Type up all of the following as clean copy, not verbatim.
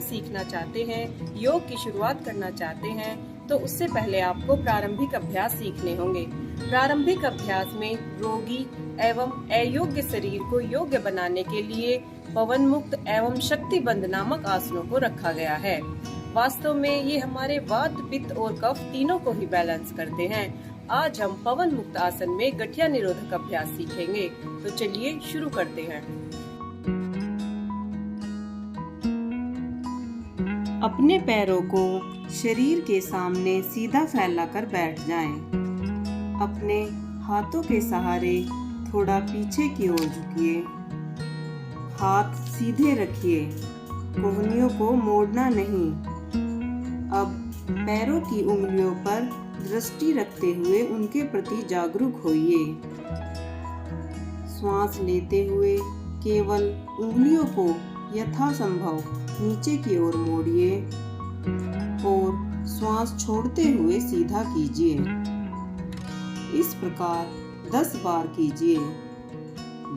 सीखना चाहते हैं, योग की शुरुआत करना चाहते हैं, तो उससे पहले आपको प्रारंभिक अभ्यास सीखने होंगे। प्रारंभिक अभ्यास में रोगी एवं अयोग्य शरीर को योग्य बनाने के लिए पवन मुक्त एवं शक्तिबंध नामक आसनों को रखा गया है। वास्तव में ये हमारे वात, पित्त और कफ तीनों को ही बैलेंस करते हैं। आज हम पवन मुक्त आसन में गठिया निरोधक अभ्यास सीखेंगे, तो चलिए शुरू करते हैं। अपने पैरों को शरीर के सामने सीधा फैलाकर बैठ जाएं। अपने हाथों के सहारे थोड़ा पीछे की ओर झुकिए। हाथ सीधे रखिए, कोहनियों को मोड़ना नहीं। अब पैरों की उंगलियों पर दृष्टि रखते हुए उनके प्रति जागरूक होइए। श्वास लेते हुए केवल उंगलियों को यथासंभव नीचे की ओर मोड़िए और श्वास छोड़ते हुए सीधा कीजिए। इस प्रकार 10 बार कीजिए।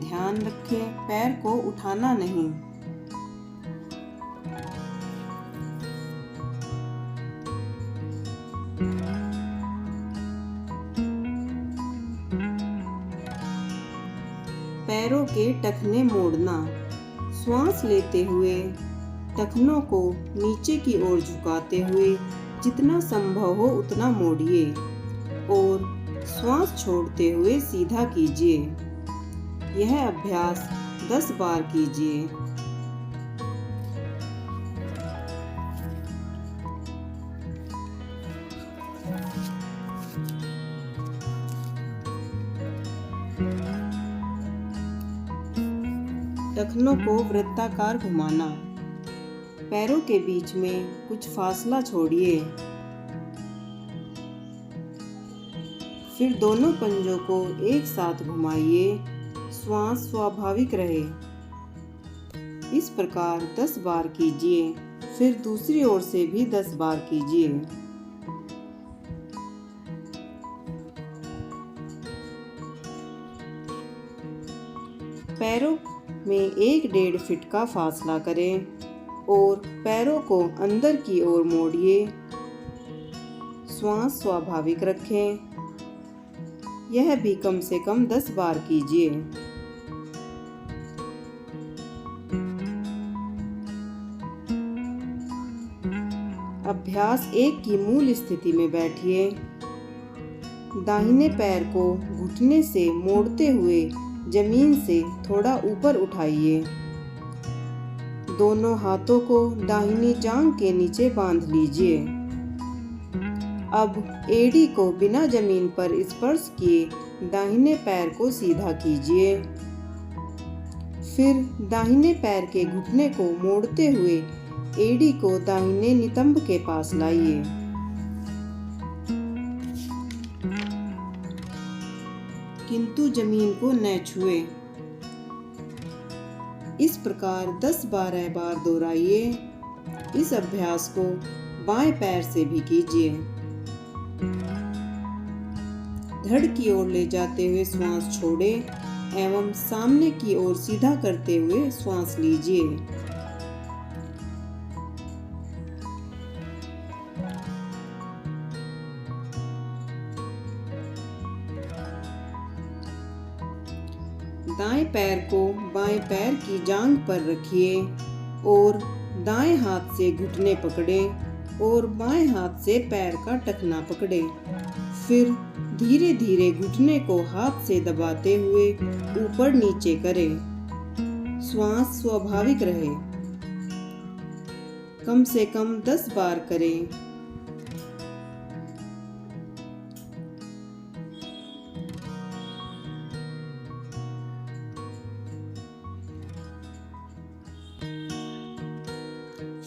ध्यान रखें, पैर को उठाना नहीं। पैरों के टखने मोड़ना। श्वास लेते हुए टखनों को नीचे की ओर झुकाते हुए जितना संभव हो उतना मोड़िए और श्वास छोड़ते हुए सीधा कीजिए। यह अभ्यास 10 बार कीजिए। टखनों को वृत्ताकार घुमाना। पैरों के बीच में कुछ फासला छोड़िए। फिर दोनों पंजों को एक साथ घुमाइए। श्वास स्वाभाविक रहे। इस प्रकार 10 बार कीजिए। फिर दूसरी ओर से भी 10 बार कीजिए। पैरों में 1-1.5 फीट का फासला करें और पैरों को अंदर की ओर मोड़िए। श्वास स्वाभाविक रखें। यह भी कम से कम 10 बार कीजिए। अभ्यास 1 की मूल स्थिति में बैठिए। दाहिने पैर को घुटने से मोड़ते हुए जमीन से थोड़ा ऊपर उठाइए। दोनों हाथों को दाहिनी जांघ के नीचे बांध लीजिए। अब एड़ी को बिना जमीन पर स्पर्श किए दाहिने पैर को सीधा कीजिए। फिर दाहिने पैर के घुटने को मोड़ते हुए एड़ी को दाहिने नितंब के पास लाइए। किंतु जमीन को न छुए। इस प्रकार 10-12 बार दोहराइए। इस अभ्यास को बाएं पैर से भी कीजिए। धड़ की ओर ले जाते हुए श्वास छोड़े एवं सामने की ओर सीधा करते हुए श्वास लीजिए। दाएं पैर को बाएं पैर की जांघ पर रखिए और दाएं हाथ से घुटने पकड़ें और बाएं हाथ से पैर का टखना पकड़ें। फिर धीरे धीरे घुटने को हाथ से दबाते हुए ऊपर नीचे करें। श्वास स्वाभाविक रहे। कम से कम 10 बार करें।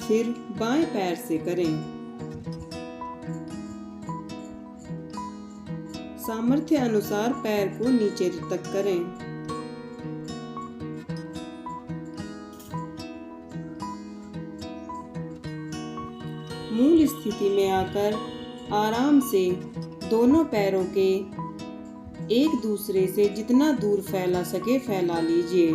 फिर बाएं पैर से करें। सामर्थ्य अनुसार पैर को नीचे तक करें। मूल स्थिति में आकर आराम से दोनों पैरों के एक दूसरे से जितना दूर फैला सके फैला लीजिए।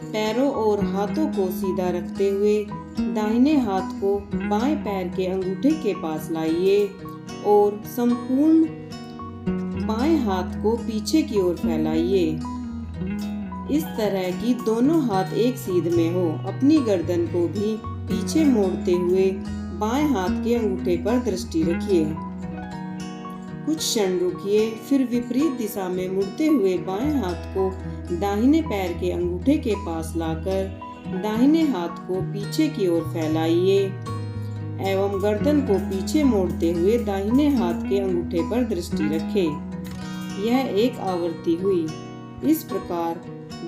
पैरों और हाथों को सीधा रखते हुए दाहिने हाथ को बाएं पैर के अंगूठे के पास लाइए और संपूर्ण बाएं हाथ को पीछे की ओर फैलाइए। इस तरह कि दोनों हाथ एक सीध में हो। अपनी गर्दन को भी पीछे मोड़ते हुए बाएं हाथ के अंगूठे पर दृष्टि रखिए। कुछ क्षण रुकिए, फिर विपरीत दिशा में मुड़ते हुए बाएं हाथ को दाहिने पैर के अंगूठे के पास लाकर दाहिने हाथ को पीछे की ओर फैलाइए एवं गर्दन को पीछे मोड़ते हुए दाहिने हाथ के अंगूठे पर दृष्टि रखें। यह एक आवृत्ति हुई। इस प्रकार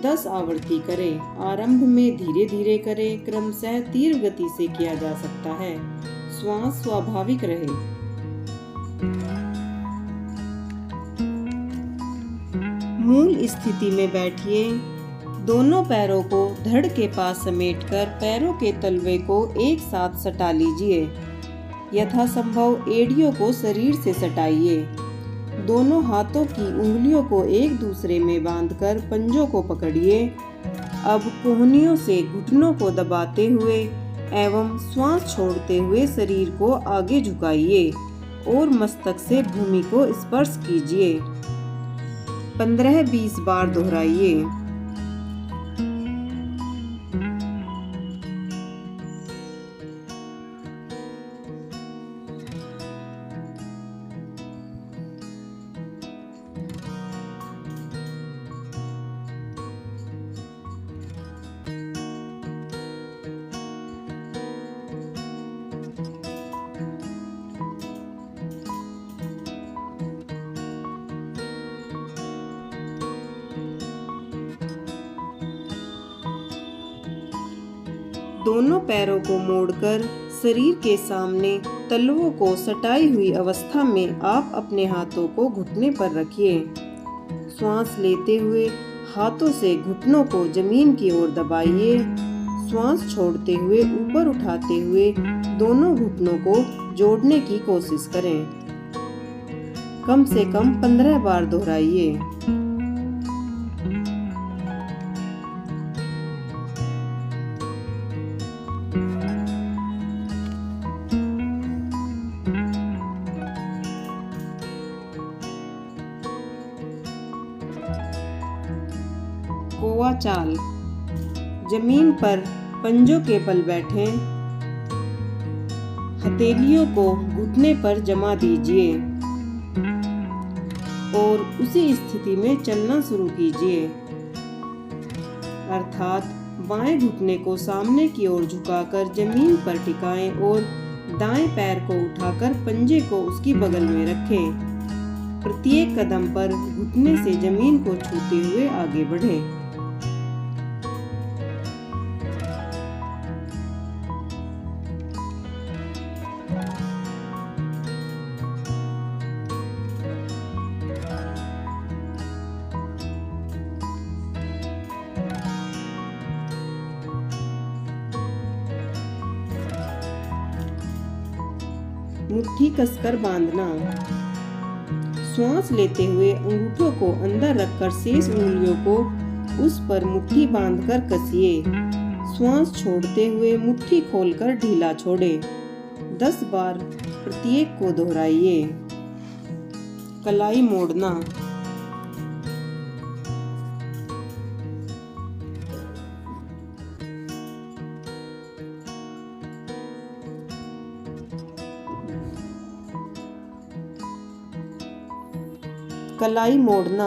10 आवृत्ति करें। आरंभ में धीरे धीरे करें, क्रमशः तीव्र गति से किया जा सकता है। श्वास स्वाभाविक रहे। मूल स्थिति में बैठिए। दोनों पैरों को धड़ के पास समेटकर पैरों के तलवे को एक साथ सटा लीजिए। यथासंभव एड़ियों को शरीर से सटाइए। दोनों हाथों की उंगलियों को एक दूसरे में बांधकर पंजों को पकड़िए। अब कोहनियों से घुटनों को दबाते हुए एवं श्वास छोड़ते हुए शरीर को आगे झुकाइए और मस्तक से भूमि को स्पर्श कीजिए। 15-20 बार दोहराइए। दोनों पैरों को मोड़कर शरीर के सामने तलवों को सटाई हुई अवस्था में आप अपने हाथों को घुटने पर रखिए। श्वास लेते हुए हाथों से घुटनों को जमीन की ओर दबाइए। श्वास छोड़ते हुए ऊपर उठाते हुए दोनों घुटनों को जोड़ने की कोशिश करें। कम से कम 15 बार दोहराइए। कोवा चाल। जमीन पर पंजों के बल बैठें। हथेलियों को घुटने पर जमा दीजिए और उसी स्थिति में चलना शुरू कीजिए, अर्थात बाएं घुटने को सामने की ओर झुकाकर जमीन पर टिकाएं और दाएं पैर को उठाकर पंजे को उसकी बगल में रखें। प्रत्येक कदम पर घुटने से जमीन को छूते हुए आगे बढ़ें। मुट्ठी कसकर बांधना। श्वास लेते हुए अंगूठों को अंदर रखकर शेष उंगलियों को उस पर मुट्ठी बांधकर कसिए। श्वास छोड़ते हुए मुट्ठी खोलकर ढीला छोड़े। 10 बार प्रत्येक को दोहराइए। कलाई मोड़ना। कलाई मोड़ना।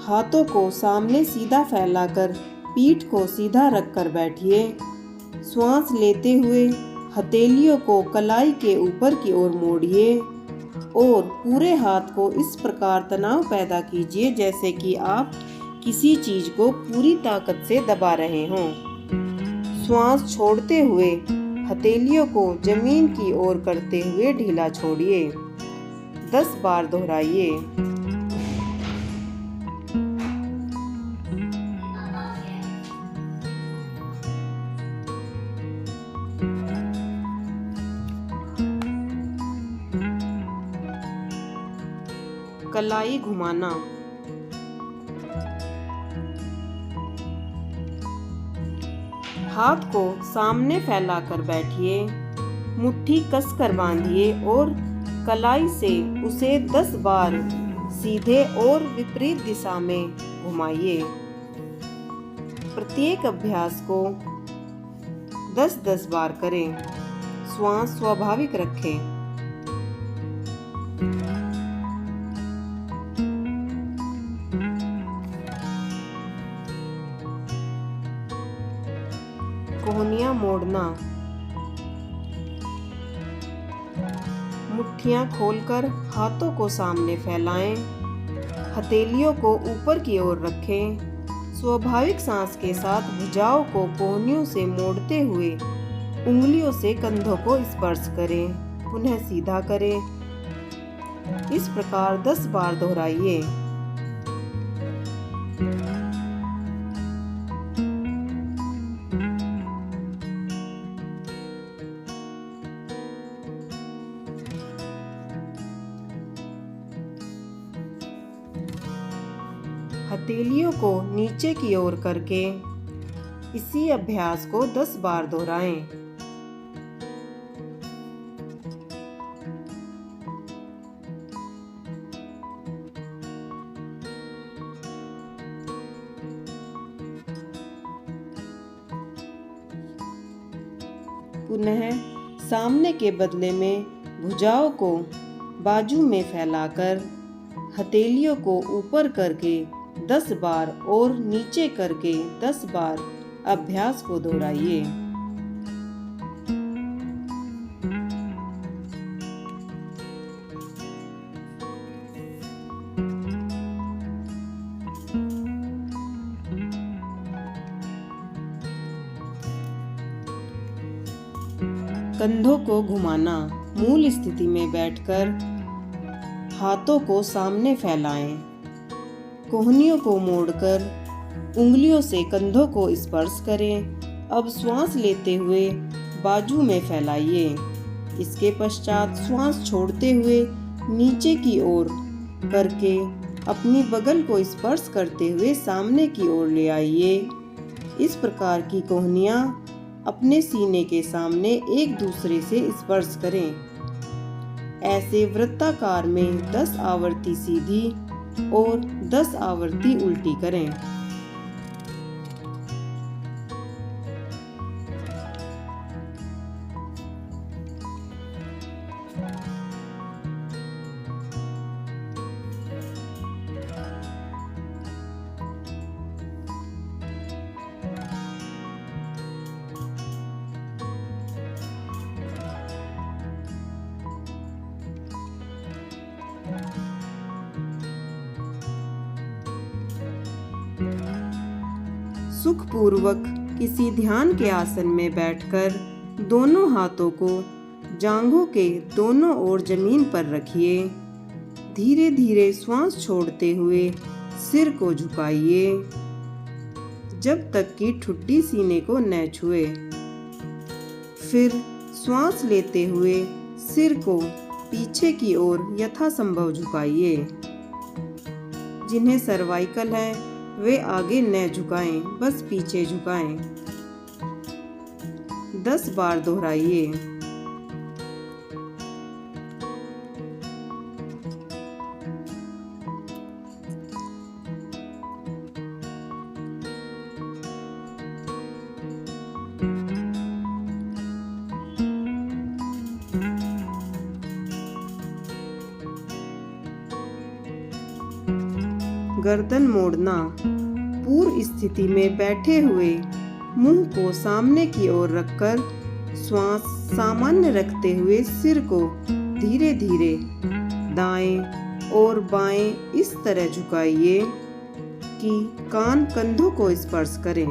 हाथों को सामने सीधा फैलाकर पीठ को सीधा रखकर बैठिए। श्वास लेते हुए हथेलियों को कलाई के ऊपर की ओर मोड़िए और पूरे हाथ को इस प्रकार तनाव पैदा कीजिए जैसे कि आप किसी चीज को पूरी ताकत से दबा रहे हों। श्वास छोड़ते हुए हथेलियों को जमीन की ओर करते हुए ढीला छोड़िए। 10 बार दोहराइए। कलाई घुमाना। हाथ को सामने फैलाकर बैठिए, मुट्ठी कसकर बांधिए और कलाई से उसे 10 बार सीधे और विपरीत दिशा में घुमाइए। प्रत्येक अभ्यास को 10-10 बार करें। श्वास स्वाभाविक रखें। कोहनियां मोड़ना। मुट्ठियां खोलकर हाथों को सामने फैलाएं। हथेलियों को ऊपर की ओर रखें। स्वाभाविक सांस के साथ भुजाओं को कोहनियों से मोड़ते हुए उंगलियों से कंधों को स्पर्श करें। पुनः सीधा करें। इस प्रकार 10 बार दोहराइए। हथेलियों को नीचे की ओर करके इसी अभ्यास को 10 बार दोहराएं। पुनः सामने के बदले में भुजाओं को बाजू में फैलाकर हथेलियों को ऊपर करके 10 बार और नीचे करके 10 बार अभ्यास को दोहराइए। कंधों को घुमाना। मूल स्थिति में बैठकर हाथों को सामने फैलाएं। कोहनियों को मोड़कर उंगलियों से कंधों को स्पर्श करें। अब श्वास लेते हुए बाजू में फैलाइए। इसके पश्चात श्वास छोड़ते हुए नीचे की ओर करके अपनी बगल को स्पर्श करते हुए सामने की ओर ले आइए। इस प्रकार की कोहनियां अपने सीने के सामने एक दूसरे से स्पर्श करें। ऐसे वृत्ताकार में 10 आवर्ती सीधी और 10 आवर्ती उल्टी करें। सुखपूर्वक किसी ध्यान के आसन में बैठकर दोनों हाथों को जांघों के दोनों ओर जमीन पर रखिए। धीरे धीरे श्वास छोड़ते हुए सिर को झुकाइए जब तक कि ठुड्डी सीने को न छुए। फिर श्वास लेते हुए सिर को पीछे की ओर यथासंभव झुकाइए। जिन्हें सर्वाइकल है वे आगे न झुकाएं, बस पीछे झुकाएं। 10 बार दोहराइए। गर्दन मोड़ना। पूर्व स्थिति में बैठे हुए मुंह को सामने की ओर रखकर श्वास सामान्य रखते हुए सिर को धीरे धीरे दाएं और बाएं इस तरह झुकाइए कि कान कंधों को स्पर्श करें।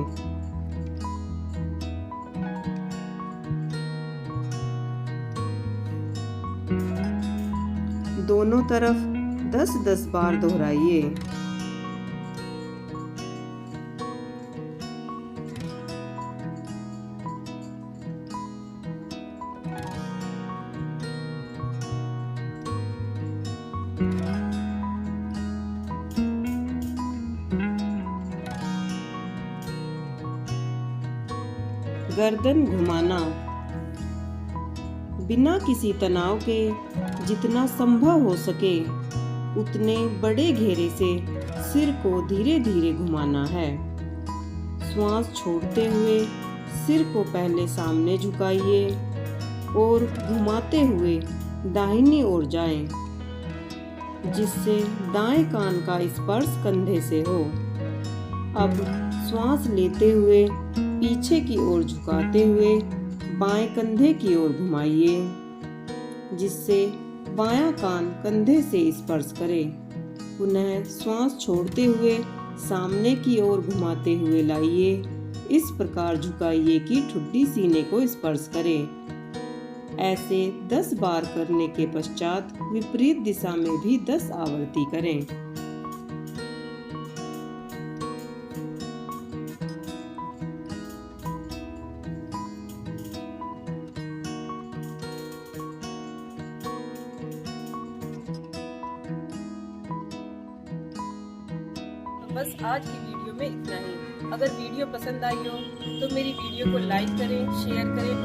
दोनों तरफ 10-10 बार दोहराइए। गर्दन घुमाना। बिना किसी तनाव के जितना संभव हो सके उतने बड़े घेरे से सिर को धीरे धीरे घुमाना है। श्वास छोड़ते हुए सिर को पहले सामने झुकाइए और घुमाते हुए दाहिनी ओर जाएं, जिससे दाएं कान का स्पर्श कंधे से हो। अब श्वास लेते हुए पीछे की ओर झुकाते हुए बाएं कंधे की ओर घुमाइए, जिससे बायां कान कंधे से स्पर्श करे। पुनः श्वास छोड़ते हुए सामने की ओर घुमाते हुए लाइए। इस प्रकार झुकाइए कि ठुड्डी सीने को स्पर्श करे। ऐसे 10 बार करने के पश्चात विपरीत दिशा में भी 10 आवर्ती करें। बस आज की वीडियो में इतना ही। अगर वीडियो पसंद आई हो तो मेरी वीडियो को लाइक करें, शेयर करें